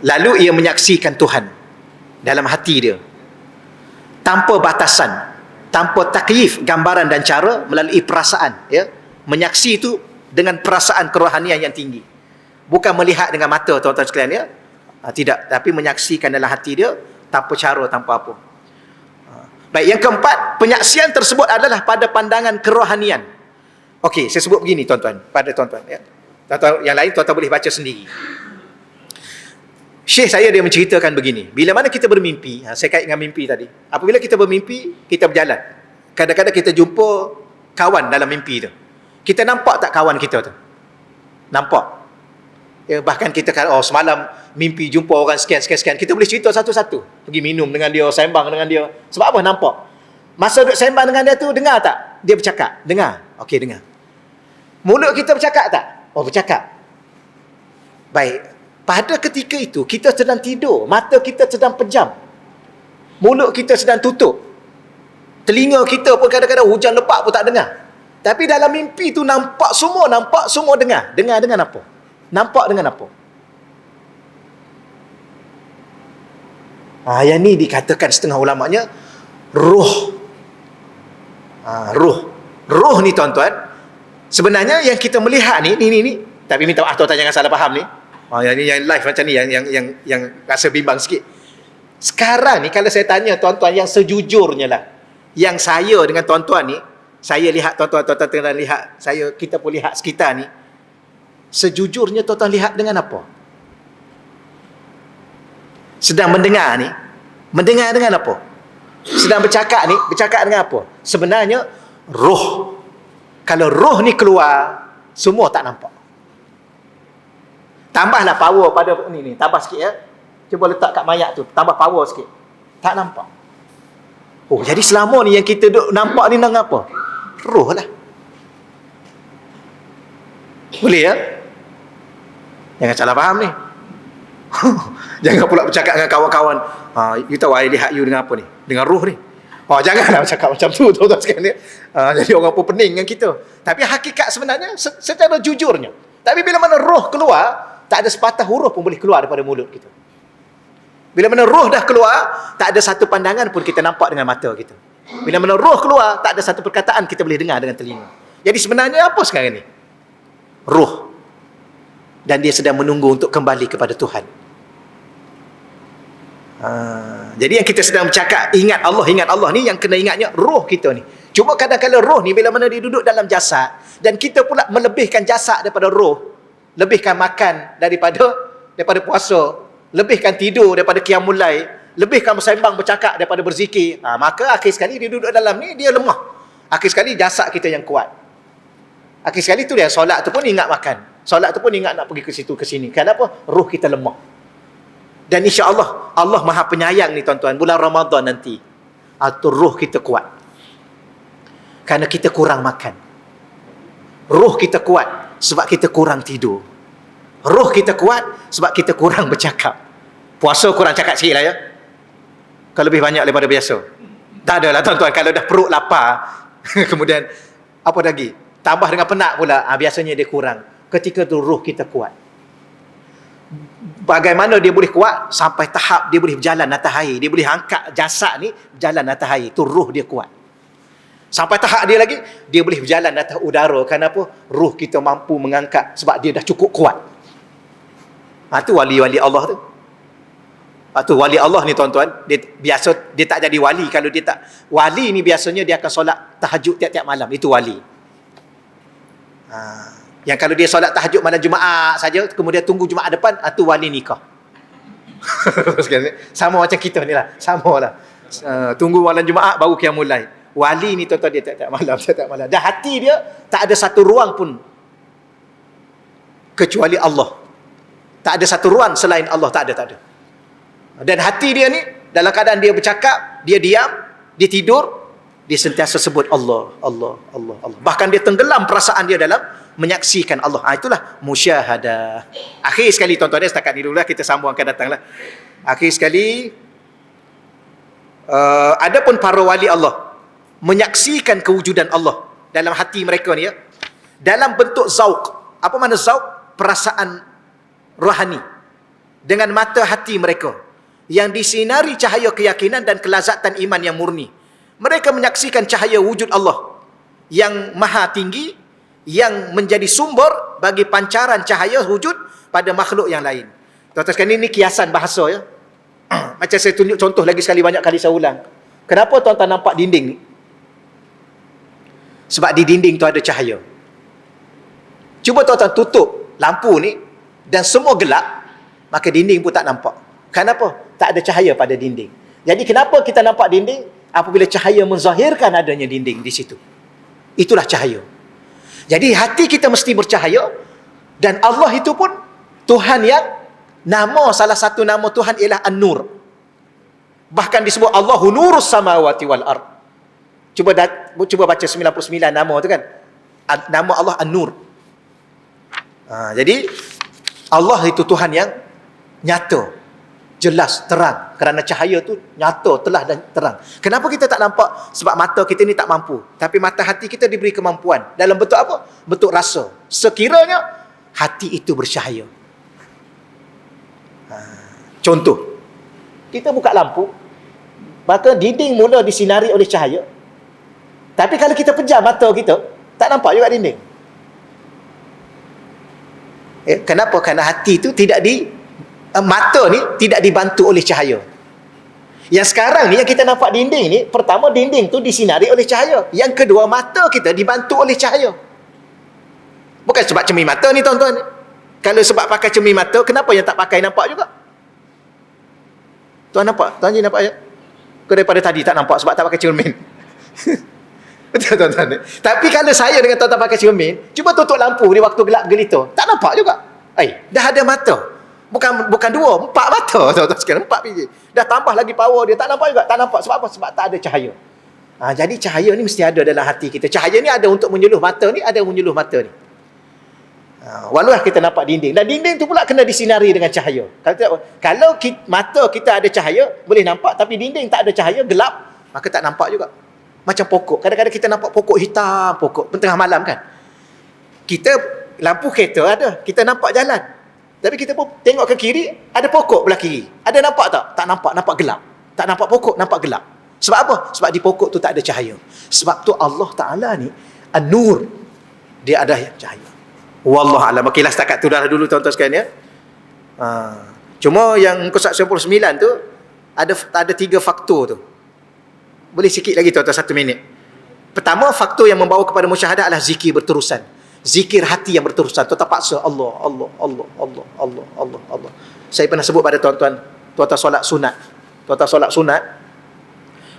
Lalu ia menyaksikan Tuhan dalam hati dia. Tanpa batasan, tanpa takyif, gambaran dan cara, melalui perasaan, ya. Menyaksi itu dengan perasaan kerohanian yang tinggi. Bukan melihat dengan mata, tuan-tuan sekalian, ya. Tidak, tapi menyaksikan dalam hati dia tanpa cara, tanpa apa. Baik, yang keempat, penyaksian tersebut adalah pada pandangan kerohanian. Okey, saya sebut begini tuan-tuan, pada tuan-tuan, ya. Tuan-tuan yang lain tuan-tuan boleh baca sendiri. Syekh saya dia menceritakan begini, bila mana kita bermimpi, saya kait dengan mimpi tadi. Apabila kita bermimpi, kita berjalan. Kadang-kadang kita jumpa kawan dalam mimpi tu. Kita nampak tak kawan kita tu? Nampak. Ya, bahkan kita semalam mimpi jumpa orang sekian. Kita boleh cerita satu-satu. Pergi minum dengan dia, sembang dengan dia. Sebab apa? Nampak. Masa duduk sembang dengan dia tu, dengar tak? Dia bercakap. Dengar. Okey, dengar. Mulut kita bercakap tak? Bercakap. Baik. Pada ketika itu, kita sedang tidur. Mata kita sedang pejam. Mulut kita sedang tutup. Telinga kita pun kadang-kadang hujan lebat pun tak dengar. Tapi dalam mimpi tu nampak semua dengar. Dengar dengan apa? Nampak dengan apa? Yang ni dikatakan setengah ulamanya roh. Roh ni tuan-tuan, sebenarnya yang kita melihat ni, tapi minta maaf tuan-tuan jangan salah faham ni. Yang live macam ni yang rasa bimbang sikit. Sekarang ni kalau saya tanya tuan-tuan yang sejujurnya lah, yang saya dengan tuan-tuan ni, saya lihat tuan-tuan tengah lihat, kita pun lihat sekitar ni, sejujurnya tuan-tuan lihat dengan apa? sedang mendengar ni, mendengar dengan apa? Sedang bercakap ni, bercakap dengan apa? Sebenarnya roh. Kalau roh ni keluar, semua tak nampak. Tambahlah power pada ni, tambah sikit ya. Cuba letak kat mayat tu, tambah power sikit. Tak nampak. Oh, jadi selama ni yang kita duk nampak ni dengan apa? Roh lah. Boleh ya? Jangan salah faham ni. Jangan pula bercakap dengan kawan-kawan, you tahu I lihat you dengan apa ni? Dengan roh ni. Janganlah bercakap macam tu tuan-tuan sekalian. Jadi orang pun pening dengan kita. Tapi hakikat sebenarnya secara jujurnya. Tapi bila mana roh keluar, tak ada sepatah huruf pun boleh keluar daripada mulut kita. Bila mana roh dah keluar, tak ada satu pandangan pun kita nampak dengan mata kita. Bila mana roh keluar, tak ada satu perkataan kita boleh dengar dengan telinga. Jadi sebenarnya apa sekarang ni? Roh. Dan dia sedang menunggu untuk kembali kepada Tuhan. Jadi yang kita sedang bercakap, ingat Allah ni, yang kena ingatnya roh kita ni. Cuma kadang-kadang roh ni bila mana dia duduk dalam jasad, dan kita pula melebihkan jasad daripada roh, lebihkan makan daripada puasa, lebihkan tidur daripada qiyamul lail, lebihkan bersembang bercakap daripada berzikir, maka akhir sekali dia duduk dalam ni, dia lemah. Akhir sekali jasad kita yang kuat. Akhir sekali tu dia solat tu pun ingat makan, solat tu pun ingat nak pergi ke situ ke sini. Kenapa? Roh kita lemah. Dan insya-Allah Allah Maha Penyayang ni tuan-tuan, bulan Ramadan nanti atau roh kita kuat. Kerana kita kurang makan. Roh kita kuat sebab kita kurang tidur. Roh kita kuat sebab kita kurang bercakap. Puasa kurang cakap sikit lah ya. Kalau lebih banyak daripada biasa. Tak adalah tuan-tuan, kalau dah perut lapar kemudian apa lagi? Tambah dengan penat pula, biasanya dia kurang. Ketika tu roh kita kuat. Bagaimana dia boleh kuat? Sampai tahap dia boleh berjalan atas air. Dia boleh angkat jasad ni berjalan atas air. Itu roh dia kuat. Sampai tahap dia lagi, dia boleh berjalan atas udara. Kenapa? Roh kita mampu mengangkat sebab dia dah cukup kuat. Itu wali-wali Allah tu. Itu wali Allah ni tuan-tuan, dia tak jadi wali kalau dia tak. Wali ni biasanya dia akan solat tahajud tiap-tiap malam. Itu wali. Yang kalau dia solat tahajud malam Jumaat saja, kemudian tunggu Jumaat depan, itu wali nikah. Sama macam kita ni lah, sama lah. Tunggu malam Jumaat baru qiyamul lail. Wali ni tuan-tuan, dia tiap-tiap malam. Dan hati dia tak ada satu ruang pun kecuali Allah. Tak ada satu ruang selain Allah, tak ada. Dan hati dia ni dalam keadaan dia bercakap, dia diam, dia tidur, dia sentiasa sebut Allah. Bahkan dia tenggelam perasaan dia dalam menyaksikan Allah. Itulah musyahadah. Akhir sekali tuan-tuan, setakat ni dululah, kita sambung akan datanglah. Akhir sekali, adapun para wali Allah menyaksikan kewujudan Allah dalam hati mereka ni ya, dalam bentuk zauq. Apa makna zauq? Perasaan rohani dengan mata hati mereka yang disinari cahaya keyakinan dan kelazatan iman yang murni. Mereka menyaksikan cahaya wujud Allah yang maha tinggi, yang menjadi sumber bagi pancaran cahaya wujud pada makhluk yang lain. Tuan-tuan sekalian, ini kiasan bahasa ya. Macam saya tunjuk contoh lagi sekali, banyak kali saya ulang. Kenapa tuan-tuan nampak dinding ni? Sebab di dinding tu ada cahaya. Cuba tuan-tuan tutup lampu ni dan semua gelap, maka dinding pun tak nampak. Kenapa? Tak ada cahaya pada dinding. Jadi kenapa kita nampak dinding? Apabila cahaya menzahirkan adanya dinding di situ. Itulah cahaya. Jadi hati kita mesti bercahaya, dan Allah itu pun Tuhan yang salah satu nama Tuhan ialah An-Nur. Bahkan disebut Allahu Nurus Samawati wal Ard. Cuba baca 99 nama tu kan. Nama Allah An-Nur. Jadi Allah itu Tuhan yang nyata, jelas, terang. Kerana cahaya tu nyata, telah dan terang. Kenapa kita tak nampak? Sebab mata kita ni tak mampu. Tapi mata hati kita diberi kemampuan. Dalam bentuk apa? Bentuk rasa. Sekiranya hati itu bercahaya. Contoh, kita buka lampu, maka dinding mula disinari oleh cahaya. Tapi kalau kita pejam mata kita, tak nampak juga dinding. Kenapa? Kerana hati itu mata ni tidak dibantu oleh cahaya. Yang sekarang ni yang kita nampak dinding ni, pertama dinding tu disinari oleh cahaya. Yang kedua, mata kita dibantu oleh cahaya. Bukan sebab cermin mata ni tuan-tuan. Kalau sebab pakai cermin mata, kenapa yang tak pakai nampak juga? Tuan nampak? Tuan Haji nampak ayat? Kau daripada tadi tak nampak sebab tak pakai cermin. Betul tuan-tuan. Tapi kalau saya dengan tuan-tuan pakai cermin, cuba tutup lampu di waktu gelap gelita, tak nampak juga. Dah ada mata. Bukan 2, 4 mata tuan-tuan sekalian, 4 biji. Dah tambah lagi power dia, tak nampak juga. Tak nampak sebab apa? Sebab tak ada cahaya. Jadi cahaya ni mesti ada dalam hati kita. Cahaya ni ada untuk menyuluh mata ni, ada menyuluh mata ni. Walau kita nampak dinding, dan dinding tu pula kena disinari dengan cahaya. Kalau mata kita ada cahaya, boleh nampak, tapi dinding tak ada cahaya, gelap, maka tak nampak juga. Macam pokok, kadang-kadang kita nampak pokok hitam, pokok tengah malam kan, kita lampu kereta ada, kita nampak jalan, tapi kita pun tengok ke kiri, ada pokok belah kiri, ada nampak tak? Tak nampak, nampak gelap. Tak nampak pokok, nampak gelap. Sebab apa? Sebab di pokok tu tak ada cahaya. Sebab tu Allah Ta'ala ni An-Nur, dia ada cahaya. Wallahu a'lam. Okeylah, setakat tu dah dulu tuan-tuan sekalian ya. Cuma yang muka 99 tu ada 3 faktor tu. Boleh sikit lagi tuan-tuan, 1 minit. Pertama, faktor yang membawa kepada musyahadah adalah zikir berterusan. Zikir hati yang berterusan. Tuan-tuan paksa Allah, Allah, Allah, Allah, Allah, Allah, Allah. Saya pernah sebut pada tuan-tuan solat sunat. Tuan-tuan solat sunat,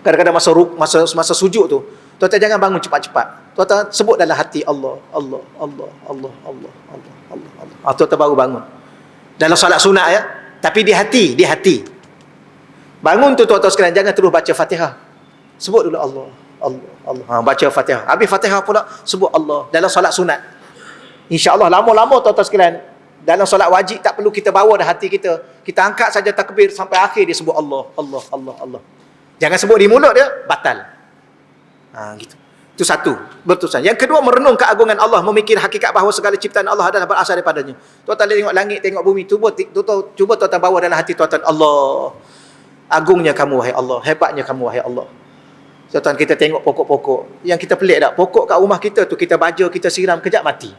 kadang-kadang masa sujud tu, tuan-tuan jangan bangun cepat-cepat. Tuan-tuan sebut dalam hati Allah, Allah, Allah, Allah, Allah, Allah, Allah, Allah. Tuan-tuan baru bangun. Dalam solat sunat ya. Tapi di hati. Bangun tu tuan-tuan sekalian, jangan terus baca Fatihah. Sebut dulu Allah, Allah, Allah. Baca Fatihah. Habis Fatihah pula sebut Allah dalam solat sunat. Insya-Allah lama-lama tuan-tuan sekalian, dalam solat wajib tak perlu kita bawa dah hati kita. Kita angkat saja takbir sampai akhir dia sebut Allah, Allah, Allah, Allah. Jangan sebut di mulut dia, batal. Gitu. Itu satu, berterusan. Yang kedua, merenung keagungan Allah, memikir hakikat bahawa segala ciptaan Allah adalah berasal daripadanya. Tuan-tuan tengok langit, tengok bumi, cuba tuan-tuan bawa dalam hati tuan-tuan, Allah, agungnya kamu wahai Allah, hebatnya kamu wahai Allah. Tuan-tuan, kita tengok pokok-pokok. Yang kita pelik tak? Pokok kat rumah kita tu, kita baja, kita siram, kejap mati.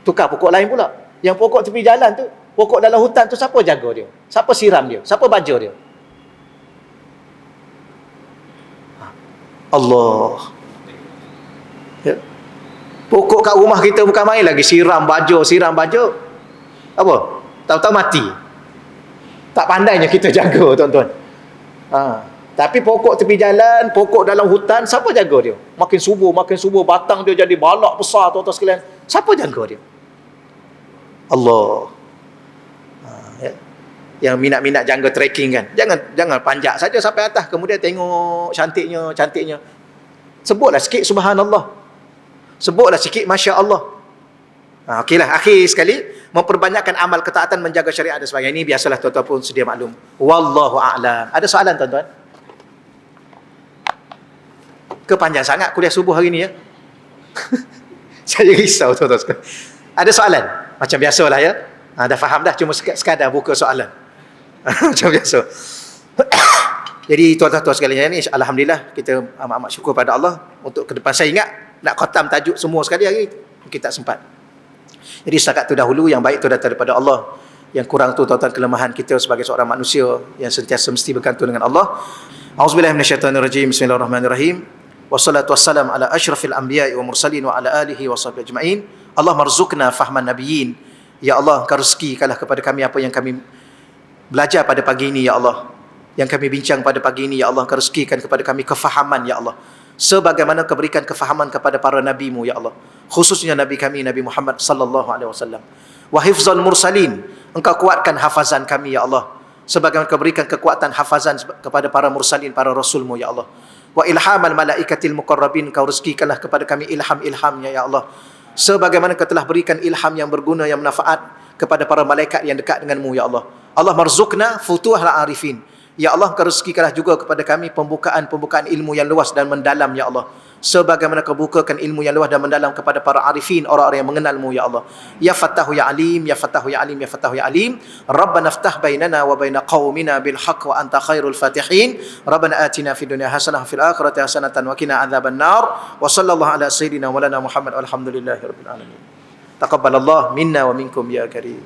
Tukar pokok lain pula. Yang pokok tepi jalan tu, pokok dalam hutan tu, siapa jaga dia? Siapa siram dia? Siapa baja dia? Allah. Ya. Pokok kat rumah kita bukan main lagi, siram baja. Apa? Tahu-tahu mati. Tak pandainya kita jaga tuan-tuan. Tapi pokok tepi jalan, pokok dalam hutan, siapa jaga dia? Makin subuh, batang dia jadi balak besar tuan-tuan sekalian. Siapa jaga dia? Allah. Ya. Yang minat-minat jangka trekking kan, jangan panjat saja sampai atas, kemudian tengok cantiknya. Sebutlah sikit subhanallah, sebutlah sikit masya Allah. Okeylah, akhir sekali, memperbanyakkan amal ketaatan, menjaga syariat dan sebagainya. Ini biasalah tuan-tuan pun sedia maklum. Wallahu a'lam. Ada soalan tuan-tuan? Kepanjang sangat kuliah subuh hari ni ya. Saya risau tuan-tuan sekalian. Ada soalan? Macam biasalah ya. Dah faham dah, cuma sekadar buka soalan. Macam biasa. Jadi tuan-tuan sekalian ni, alhamdulillah kita amat-amat syukur pada Allah. Untuk ke depan saya ingat nak khatam tajuk semua sekali hari, kita tak sempat. Jadi setakat tu dahulu, yang baik tu datang daripada Allah, yang kurang tu tuan-tuan kelemahan kita sebagai seorang manusia yang sentiasa mesti bergantung dengan Allah. Auzubillahi minasyaitonirrajim. Bismillahirrahmanirrahim. Wassalatu wassalam ala asyrafil anbiya'i wa mursalin wa ala alihi wa sahbihi ajma'in. Allah marzuqna fahman nabiyyin. Ya Allah, Engkau rezekikanlah kepada kami apa yang kami belajar pada pagi ini ya Allah, yang kami bincang pada pagi ini ya Allah. Engkau rezekikan kepada kami kefahaman ya Allah, sebagaimana Engkau berikan kefahaman kepada para nabi-Mu ya Allah, khususnya nabi kami Nabi Muhammad sallallahu alaihi wasallam. Wa hifzal mursalin, Engkau kuatkan hafazan kami ya Allah, sebagaimana Engkau berikan kekuatan hafazan kepada para mursalin, para rasul-Mu ya Allah. Wa ilhamal malaikatil muqarrabin, Engkau rezekikanlah kepada kami ilham-ilhamnya ya Allah, sebagaimana Engkau telah berikan ilham yang berguna, yang manfaat kepada para malaikat yang dekat denganmu ya Allah. Allah marzuqna futuhal arifin, ya Allah Engkau rezekikanlah juga kepada kami pembukaan ilmu yang luas dan mendalam ya Allah, sebagaimana Engkau bukakan ilmu yang luas dan mendalam kepada para arifin, orang-orang yang mengenalmu ya Allah. Ya Fattahu ya Alim, ya Fattahu ya Alim, ya Fattahu ya Alim. Rabbana iftah bainana wa baina qaumina bil haqq wa anta khairul fatihin. Rabbana atina fid dunya hasanah wa fil akhirati hasanatan wa qina adzaban nar. Wa sallallahu ala sayyidina wa lana Muhammad walhamdulillahi rabbil alamin. Taqabbalallah minna wa minkum ya karim.